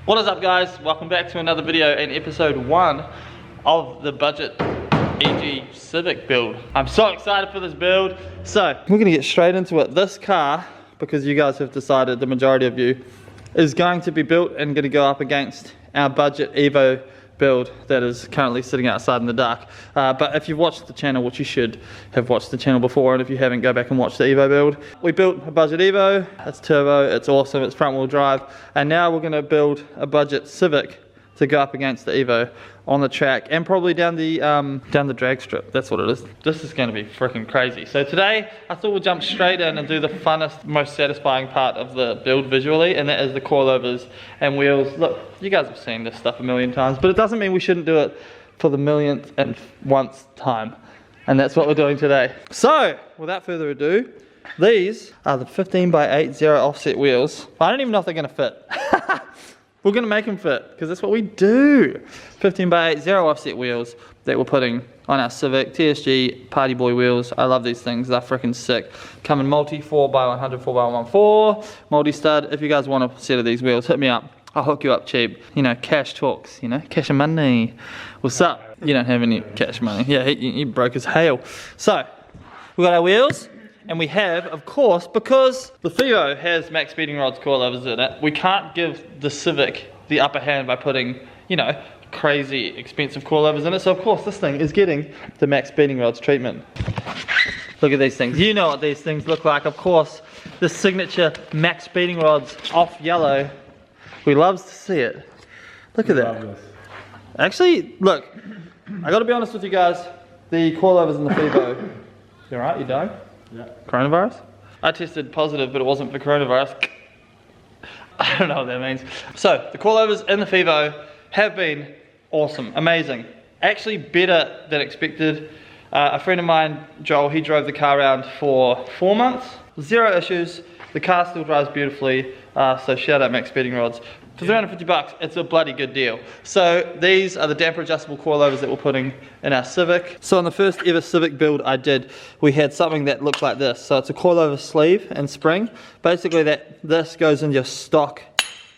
What is up guys, welcome back to another video and episode 1 of the budget EG Civic build. I'm so excited for this build. So we're gonna get straight into it. This car, because you guys have decided, the majority of you, is going to be built and gonna go up against our budget EVO build that is currently sitting outside in the dark. But if you've watched the channel, which you should have watched the channel before, and if you haven't, go back and watch the EVO build. We built a budget EVO, it's turbo, it's awesome, it's front wheel drive, and now we're gonna build a budget Civic to go up against the EVO on the track and probably down the drag strip. That's what it is. This is going to be freaking crazy. So today I thought we'd jump straight in and do the funnest, most satisfying part of the build visually, and that is the coilovers and wheels. Look, you guys have seen this stuff a million times, but it doesn't mean we shouldn't do it for the millionth and once time, and that's what we're doing today. So without further ado, these are the 15x80 offset wheels. I don't even know if they're going to fit. We're gonna make them fit, because that's what we do. 15x80 offset wheels that we're putting on our Civic, TSG Party Boy wheels. I love these things, they're freaking sick. Come in multi 4x100, 4x14, multi-stud. If you guys want a set of these wheels, hit me up. I'll hook you up cheap. You know, cash talks, you know, cash and money. What's up? You don't have any cash money. Yeah, he broke as hell. So, we got our wheels. And we have, of course, because the FEVO has max speeding rods coilovers in it, we can't give the Civic the upper hand by putting, you know, crazy expensive coilovers in it. So of course this thing is getting the max speeding rods treatment. Look at these things. You know what these things look like. Of course, the signature max speeding rods off yellow. We loves to see it. Look at that. Actually, look, I gotta be honest with you guys, the coilovers in the FEVO, you alright, you dying? Yeah. Coronavirus? I tested positive, but it wasn't for coronavirus. I don't know what that means. So, the coilovers in the FEVO have been awesome, amazing. Actually better than expected. A friend of mine, Joel, he drove the car around for 4 months. 0 issues. The car still drives beautifully. So shout out max speeding rods. For 350 bucks, it's a bloody good deal. So these are the damper adjustable coilovers that we're putting in our Civic. So on the first ever Civic build I did, we had something that looked like this. So it's a coilover sleeve and spring. Basically this goes in your stock,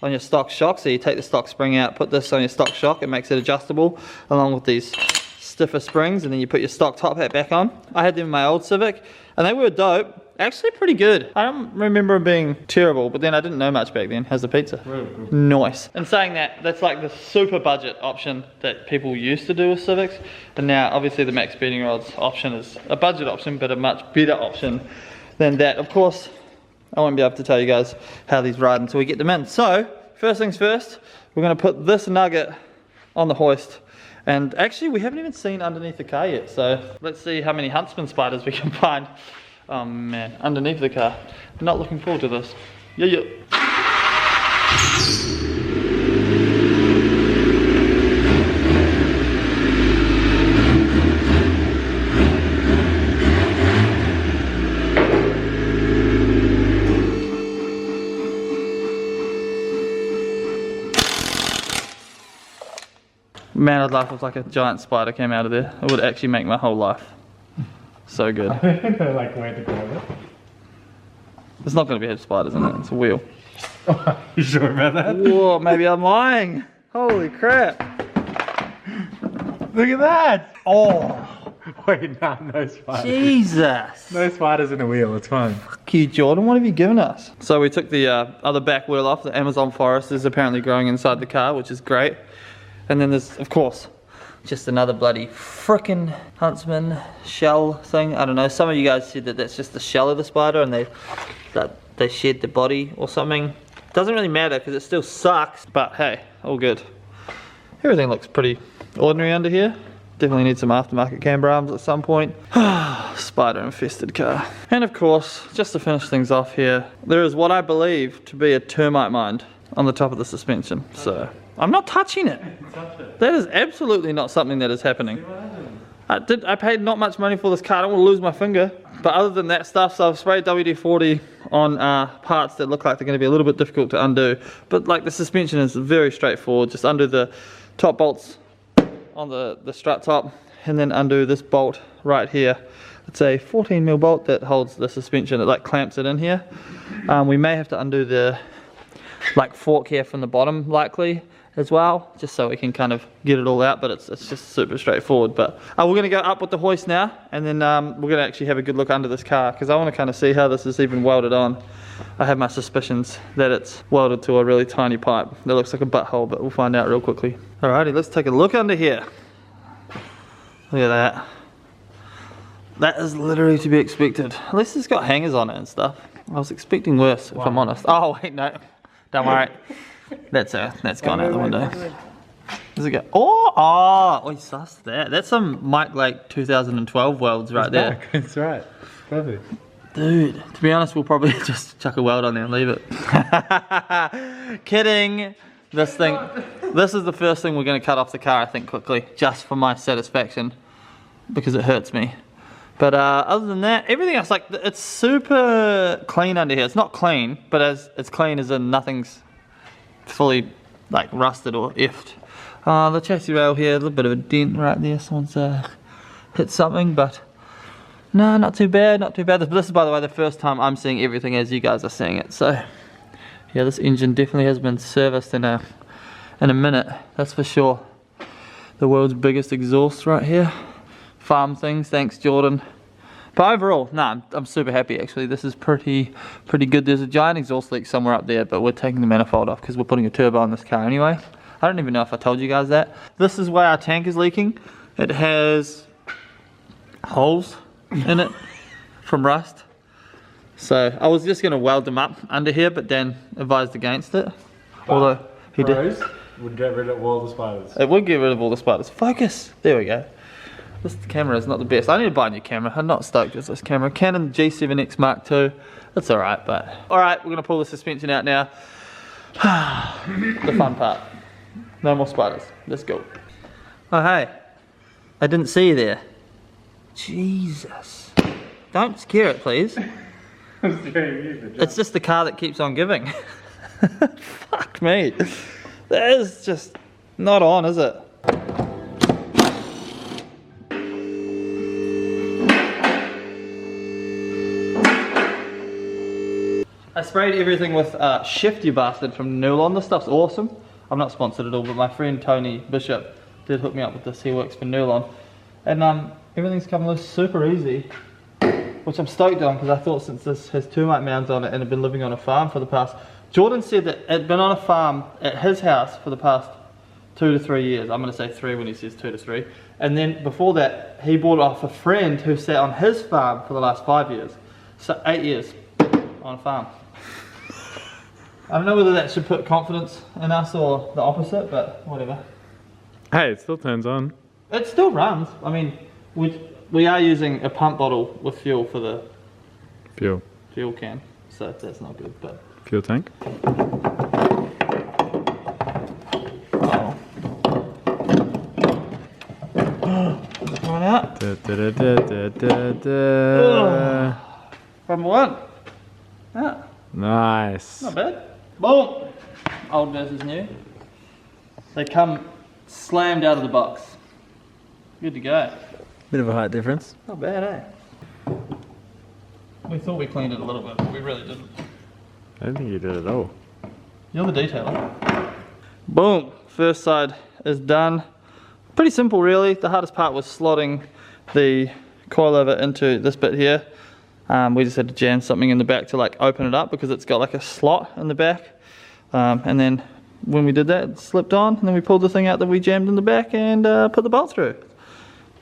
on your stock shock. So you take the stock spring out, put this on your stock shock, it makes it adjustable along with these stiffer springs, and then you put your stock top hat back on. I had them in my old Civic and they were dope. Actually pretty good. I don't remember them being terrible, but then I didn't know much back then. How's the pizza? Really good. Nice. And saying that, that's like the super budget option that people used to do with Civics, and now obviously the max speeding rods option is a budget option, but a much better option than that. Of course, I won't be able to tell you guys how these ride until we get them in. So, first things first, we're gonna put this nugget on the hoist. And actually, we haven't even seen underneath the car yet, so let's see how many Huntsman spiders we can find. Oh man, underneath the car. Not looking forward to this. Yeah. Man, I'd laugh if like a giant spider came out of there. It would actually make my whole life so good. I don't know like where to grab it. There's not going to be spiders in it, it's a wheel. Oh, you sure about that? Whoa, maybe I'm lying. Holy crap. Look at that! Oh! Wait, no spiders. Jesus! No spiders in a wheel, it's fine. Fuck you, Jordan, what have you given us? So we took the other back wheel off. The Amazon forest is apparently growing inside the car, which is great. And then there's, of course, just another bloody frickin' Huntsman shell thing. I don't know, some of you guys said that that's just the shell of the spider and they shed the body or something. Doesn't really matter because it still sucks, but hey, all good. Everything looks pretty ordinary under here. Definitely need some aftermarket camber arms at some point. Spider infested car. And of course, just to finish things off here, there is what I believe to be a termite mine on the top of the suspension. So I'm not touching it. That is absolutely not something that is happening. I paid not much money for this car. I don't want to lose my finger. But other than that stuff, so I've sprayed WD-40 on parts that look like they're going to be a little bit difficult to undo. But like the suspension is very straightforward. Just undo the top bolts on the strut top and then undo this bolt right here. It's a 14mm bolt that holds the suspension. It like clamps it in here. We may have to undo the like fork here from the bottom likely as well, just so we can kind of get it all out, but it's just super straightforward. But we're gonna go up with the hoist now, and then we're gonna actually have a good look under this car, because I want to kind of see how this is even welded on. I have my suspicions that it's welded to a really tiny pipe that looks like a butthole, but we'll find out real quickly. Alrighty, let's take a look under here. Look at that. That is literally to be expected. At least it's got hangers on it and stuff. I was expecting worse, if I'm honest. Oh wait, no, don't worry. That's gone out the window. Does it go? Oh, sus that. That's some Mike Lake 2012 welds right there. That's right. Perfect. Dude, to be honest, we'll probably just chuck a weld on there and leave it. Kidding. This is the first thing we're going to cut off the car, I think, quickly, just for my satisfaction, because it hurts me. But other than that, everything else, like, it's super clean under here. It's not clean, but it's clean as in nothing's fully like rusted or effed. The chassis rail here, a little bit of a dent right there. Someone's hit something, but no, not too bad, not too bad. This is, by the way, the first time I'm seeing everything as you guys are seeing it. So yeah, this engine definitely has been serviced in a minute, that's for sure. The world's biggest exhaust right here. Farm things, thanks Jordan. But overall, nah, I'm super happy actually. This is pretty good. There's a giant exhaust leak somewhere up there, but we're taking the manifold off because we're putting a turbo on this car anyway. I don't even know if I told you guys that. This is why our tank is leaking. It has holes in it from rust. So I was just gonna weld them up under here, but Dan advised against it. Although he did. Would get rid of all the spiders. It would get rid of all the spiders. Focus. There we go. This camera is not the best. I need to buy a new camera. I'm not stoked with this camera. Canon G7X Mark II. That's alright, but... Alright, we're going to pull the suspension out now. The fun part. No more spiders. Let's go. Oh, hey. I didn't see you there. Jesus. Don't scare it, please. I'm scaring you, but it's just the car that keeps on giving. Fuck me. That is just not on, is it? I sprayed everything with Shift, you bastard, from Nulon. This stuff's awesome. I'm not sponsored at all, but my friend Tony Bishop did hook me up with this. He works for Nulon. And everything's coming loose super easy, which I'm stoked on, because I thought since this has termite mounds on it and had been living on a farm for the past... Jordan said that it had been on a farm at his house for the past 2 to 3 years. I'm going to say 3 when he says 2 to 3. And then before that, he bought off a friend who sat on his farm for the last 5 years. So 8 years on a farm. I don't know whether that should put confidence in us or the opposite, but whatever. hey, it still turns on. It still runs. I mean, we are using a pump bottle with fuel for the fuel can, so that's not good. But fuel tank. oh, coming out. From one. Yeah. Nice. Not bad. Boom! Old versus new. They come slammed out of the box. Good to go. Bit of a height difference. Not bad, eh? We thought we cleaned it a little bit, but we really didn't. I don't think you did at all. You're the detailer. Boom! First side is done. Pretty simple, really. The hardest part was slotting the coilover into this bit here. We just had to jam something in the back to like open it up, because it's got like a slot in the back. And then when we did that, it slipped on, and then we pulled the thing out that we jammed in the back and put the bolt through.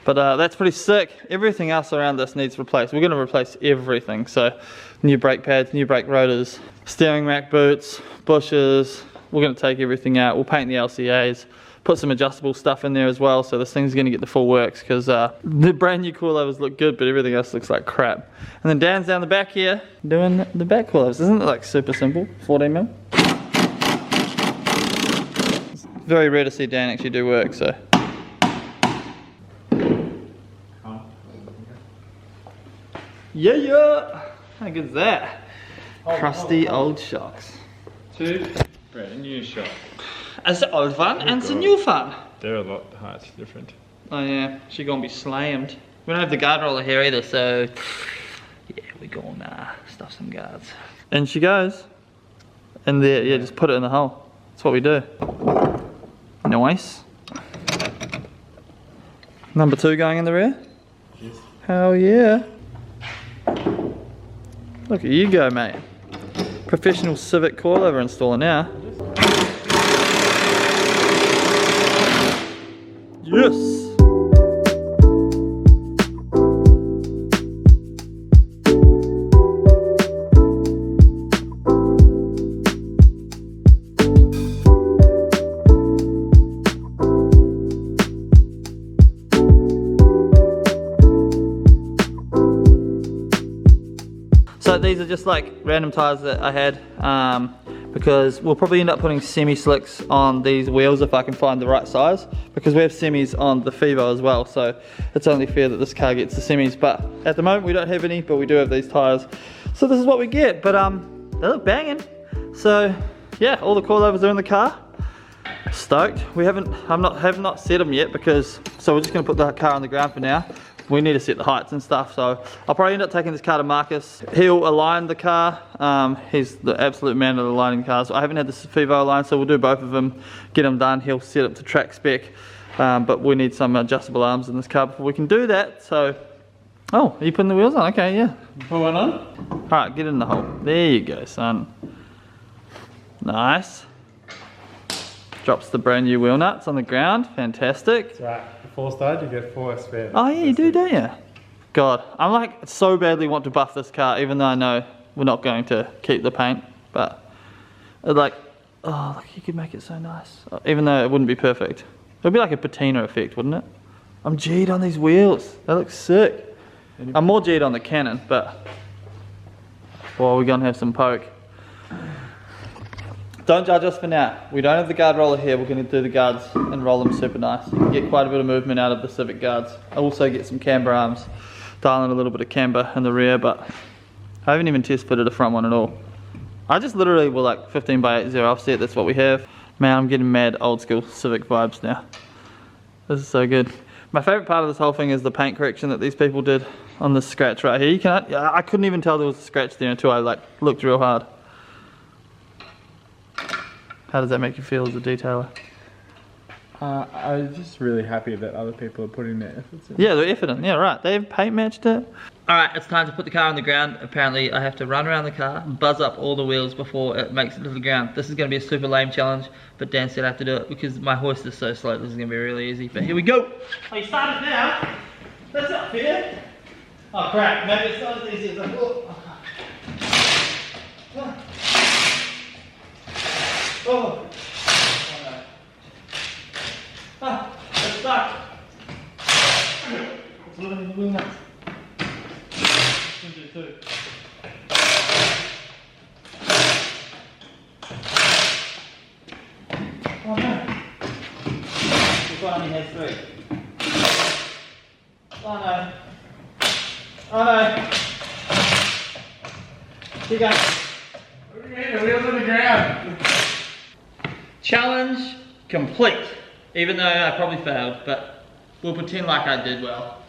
But that's pretty sick. Everything else around this needs replaced. We're going to replace everything. So new brake pads, new brake rotors, steering rack boots, bushes. We're going to take everything out. We'll paint the LCAs. Put some adjustable stuff in there as well, so this thing's going to get the full works, because the brand new coilovers look good, but everything else looks like crap. And then Dan's down the back here doing the back coilovers. Isn't it like super simple? 14mm. It's very rare to see Dan actually do work, so. Yeah! How good is that? Crusty old shocks. Two brand new shocks. It's the old one and it's the new one. They're a lot height different. Oh yeah, she's gonna be slammed. We don't have the guard roller here either, so yeah, we're gonna stuff some guards. And she goes. In there, yeah, just put it in the hole. That's what we do. Nice. Number 2 going in the rear? Yes. Hell yeah. Look at you go, mate. Professional Civic coilover installer now. Yes! So these are just like random tires that I had because we'll probably end up putting semi-slicks on these wheels if I can find the right size, because we have semis on the FEVO as well, so it's only fair that this car gets the semis. But at the moment we don't have any, but we do have these tires, so this is what we get. But they look banging. So yeah, all the coilovers are in the car. Stoked. We have not set them yet, because so we're just going to put the car on the ground for now. We need to set the heights and stuff, so I'll probably end up taking this car to Marcus. He'll align the car. He's the absolute man at aligning cars. I haven't had this FEVO aligned, so we'll do both of them, get them done. He'll set it to track spec, but we need some adjustable arms in this car before we can do that. So, oh, are you putting the wheels on? Okay, yeah. Put one on? Alright, get in the hole. There you go, son. Nice. Drops the brand new wheel nuts on the ground. Fantastic. That's right. 4 star, you get 4 spare. Oh yeah, you do, don't you? God, I'm like so badly want to buff this car, even though I know we're not going to keep the paint. But like, oh, like you could make it so nice. Even though it wouldn't be perfect. It would be like a patina effect, wouldn't it? I'm G'd on these wheels. They look sick. I'm more G'd on the Canon, but well, we're gonna have some poke. Don't judge us for now. We don't have the guard roller here. We're going to do the guards and roll them super nice. You can get quite a bit of movement out of the Civic guards. I also get some camber arms, dial in a little bit of camber in the rear, but I haven't even test fitted a front one at all. I just literally were like 15x80 offset. That's what we have. Man, I'm getting mad old school Civic vibes now. This is so good. My favorite part of this whole thing is the paint correction that these people did on this scratch right here. I couldn't even tell there was a scratch there until I like looked real hard. How does that make you feel as a detailer? I'm just really happy that other people are putting their efforts in. Yeah, they're effort in. Yeah, right. They've paint matched it. Alright, it's time to put the car on the ground. Apparently, I have to run around the car, buzz up all the wheels before it makes it to the ground. This is going to be a super lame challenge, but Dan said I have to do it because my hoist is so slow. This is going to be really easy. But here we go. Oh, you started now? That's not fair. Oh, crap. Maybe it's not as easy as I thought. Oh. Oh no. Ah, it's stuck. It's living in the wheel nuts. Can do too. Oh no. This one only has 3. Oh no. Oh no. Keep going. What do you mean? The wheel's on the ground. Challenge complete, even though I probably failed, but we'll pretend like I did well.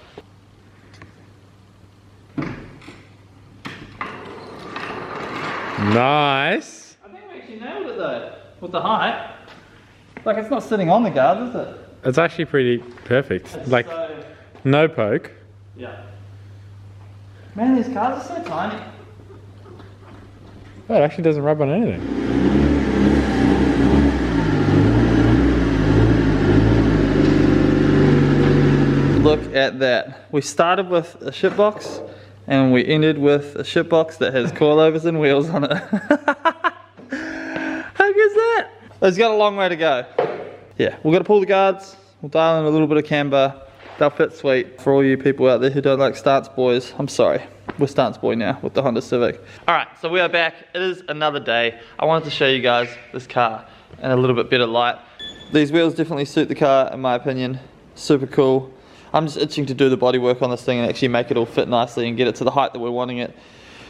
Nice. I think we actually nailed it though, with the height. Like it's not sitting on the guard, is it? It's actually pretty perfect. It's like, so, no poke. yeah. Man, these cars are so tiny. Oh, it actually doesn't rub on anything. Look at that. We started with a shitbox and we ended with a shitbox that has coilovers and wheels on it. How good is that? It's got a long way to go. Yeah, we've got to pull the guards. We'll dial in a little bit of camber. They'll fit sweet. For all you people out there who don't like stance boys, I'm sorry. We're stance boy now with the Honda Civic. Alright, so we are back. It is another day. I wanted to show you guys this car in a little bit better light. These wheels definitely suit the car in my opinion. Super cool. I'm just itching to do the bodywork on this thing and actually make it all fit nicely and get it to the height that we're wanting it.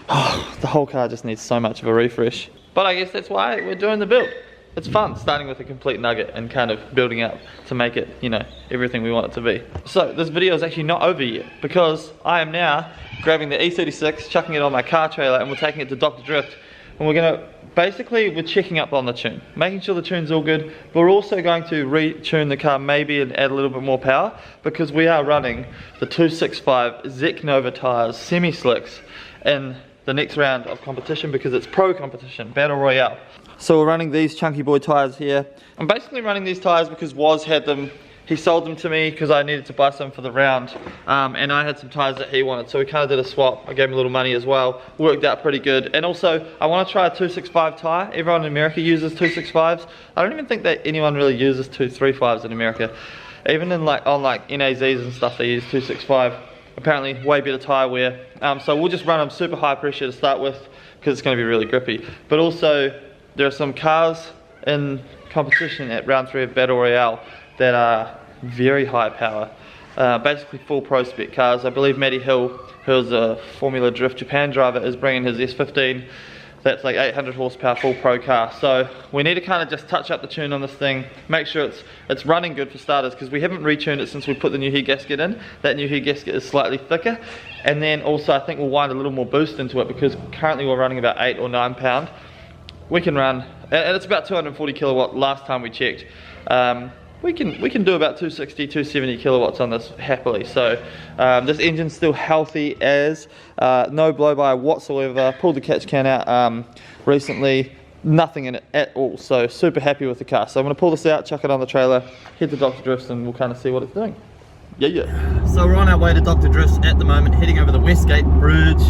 Oh, the whole car just needs so much of a refresh. But I guess that's why we're doing the build. It's fun starting with a complete nugget and kind of building up to make it, you know, everything we want it to be. So this video is actually not over yet because I am now grabbing the E36, chucking it on my car trailer, and we're taking it to Dr. Drift, and we're gonna basically we're checking up on the tune, making sure the tune's all good. But we're also going to retune the car maybe and add a little bit more power, because we are running the 265 Zek Nova tyres, semi-slicks, in the next round of competition, because it's pro competition, battle royale. So we're running these chunky boy tyres here. I'm basically running these tyres because Woz had them. He sold them to me because I needed to buy some for the round, and I had some tyres that he wanted, so we kind of did a swap. I gave him a little money as well, worked out pretty good. And also, I want to try a 265 tyre. Everyone in America uses 265s. I don't even think that anyone really uses 235s in America. Even in on NAZs and stuff, they use 265. Apparently, way better tyre wear. So we'll just run them super high pressure to start with, because it's going to be really grippy. But also, there are some cars in competition at round 3 of Battle Royale that are very high power, basically full pro spec cars. I believe Matty Hill, who's a Formula Drift Japan driver, is bringing his S15. That's like 800 horsepower full pro car. So we need to kind of just touch up the tune on this thing, make sure it's running good for starters, because we haven't retuned it since we put the new head gasket in. That new head gasket is slightly thicker, and then also I think we'll wind a little more boost into it, because currently we're running about 8 or 9 pound. We can run, and it's about 240 kilowatt last time we checked. We can do about 260, 270 kilowatts on this happily. So this engine's still healthy as, no blow-by whatsoever. Pulled the catch can out recently, nothing in it at all. So super happy with the car. So I'm gonna pull this out, chuck it on the trailer, head to Dr. Drift's, and we'll kind of see what it's doing. Yeah. So we're on our way to Dr. Drift's at the moment, heading over the Westgate Bridge.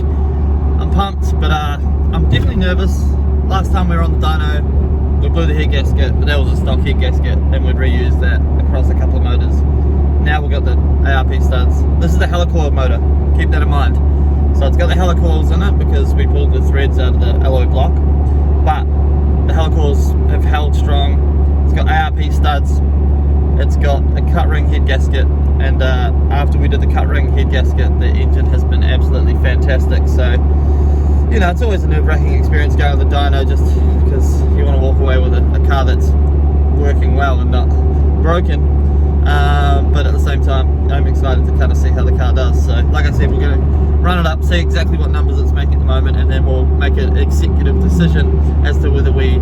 I'm pumped, but I'm definitely nervous. Last time we were on the dyno, we blew the head gasket, but that was a stock head gasket, and we'd reuse that across a couple of motors. Now we've got the ARP studs. This is the helicoil motor, keep that in mind. So it's got the helicoils in it because we pulled the threads out of the alloy block, but the helicoils have held strong. It's got ARP studs, it's got a cut ring head gasket, and after we did the cut ring head gasket, the engine has been absolutely fantastic. So, you know, it's always a nerve-wracking experience going with the dyno, just because you want to walk away with a car that's working well and not broken. But at the same time, I'm excited to kind of see how the car does. So, like I said, we're going to run it up, see exactly what numbers it's making at the moment, and then we'll make an executive decision as to whether we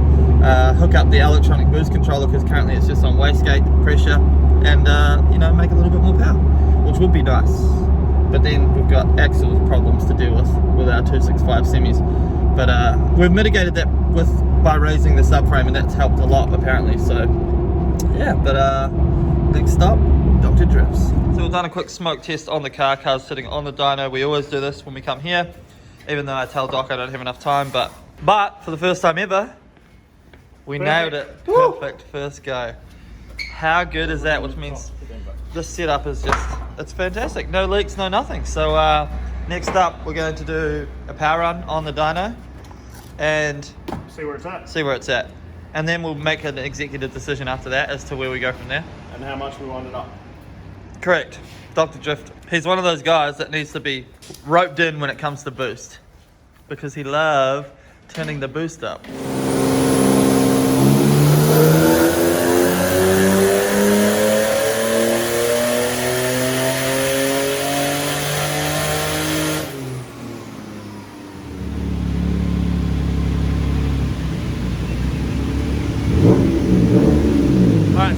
hook up the electronic boost controller, because currently it's just on wastegate pressure, and you know, make a little bit more power, which would be nice. But then we've got axle problems to deal with our 265 semis. But we've mitigated that by raising the subframe, and that's helped a lot apparently. So yeah, but next stop, Dr. Drift's. So we've done a quick smoke test on the car. Car's sitting on the dyno. We always do this when we come here, even though I tell Doc I don't have enough time. But for the first time ever, we nailed it. Perfect first go. How good is that? Which means this setup is it's fantastic. No leaks, no nothing. So next up, we're going to do a power run on the dyno and see where it's at. And then we'll make an executive decision after that as to where we go from there. And how much we wind it up. Correct. Dr. Drift. He's one of those guys that needs to be roped in when it comes to boost, because he loves turning the boost up.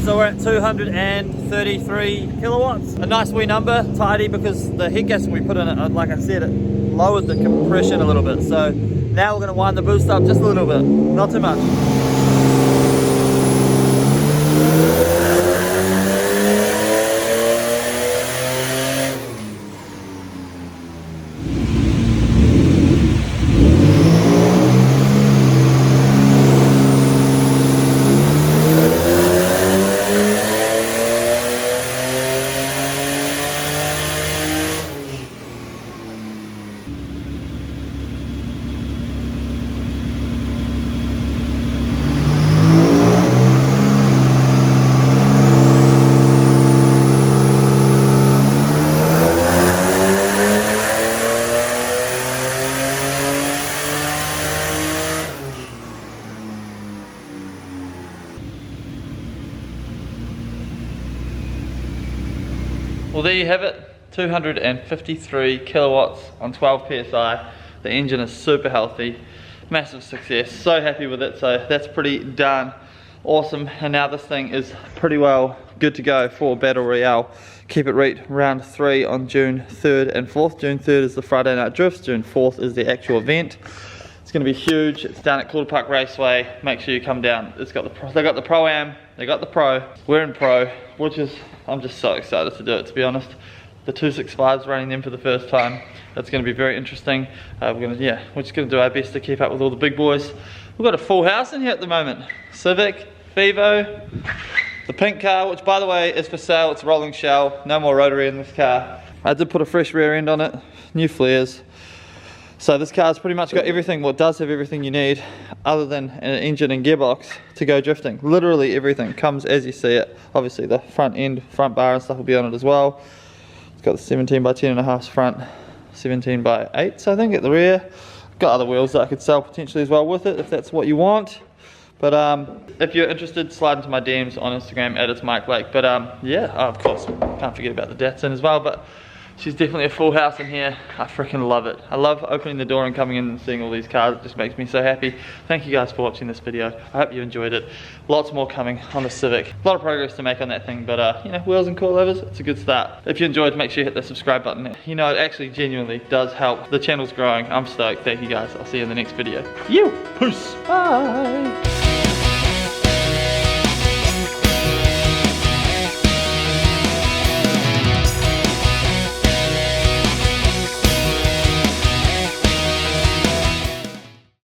So we're at 233 kilowatts. A nice wee number, tidy, because the head gasket we put in it, like I said, it lowered the compression a little bit. So now we're going to wind the boost up just a little bit, not too much. Well, there you have it, 253 kilowatts on 12 psi. The engine is super healthy. massive success. So happy with it, so that's pretty darn awesome. And now this thing is pretty well good to go for Battle Royale. Keep It Reet round 3 on June 3rd and 4th. June 3rd is the Friday Night Drifts, June 4th is the actual event. It's going to be huge. It's down at Calder Park Raceway. Make sure you come down. It's got the they got the Pro-Am, they got the Pro. We're in Pro, which is, I'm just so excited to do it, to be honest. The 265's running them for the first time. That's going to be very interesting. We're just going to do our best to keep up with all the big boys. We've got a full house in here at the moment. Civic, FEVO, the pink car, which by the way is for sale. It's rolling shell. No more rotary in this car. I did put a fresh rear end on it, new flares. So this car's pretty much got everything, well it does have everything you need other than an engine and gearbox to go drifting. Literally everything comes as you see it. Obviously the front end, front bar and stuff will be on it as well. It's got the 17 by 10.5 front, 17 by 8s I think at the rear. Got other wheels that I could sell potentially as well with it if that's what you want. But if you're interested, slide into my DMs on Instagram at @itsmikeblake. But of course, can't forget about the Datsun as well. But she's definitely a full house in here. I freaking love it. I love opening the door and coming in and seeing all these cars. It just makes me so happy. Thank you guys for watching this video. I hope you enjoyed it. Lots more coming on the Civic. A lot of progress to make on that thing, but you know, wheels and coilovers, it's a good start. If you enjoyed, make sure you hit the subscribe button. You know, it actually genuinely does help. The channel's growing. I'm stoked. Thank you guys. I'll see you in the next video. Peace. Bye.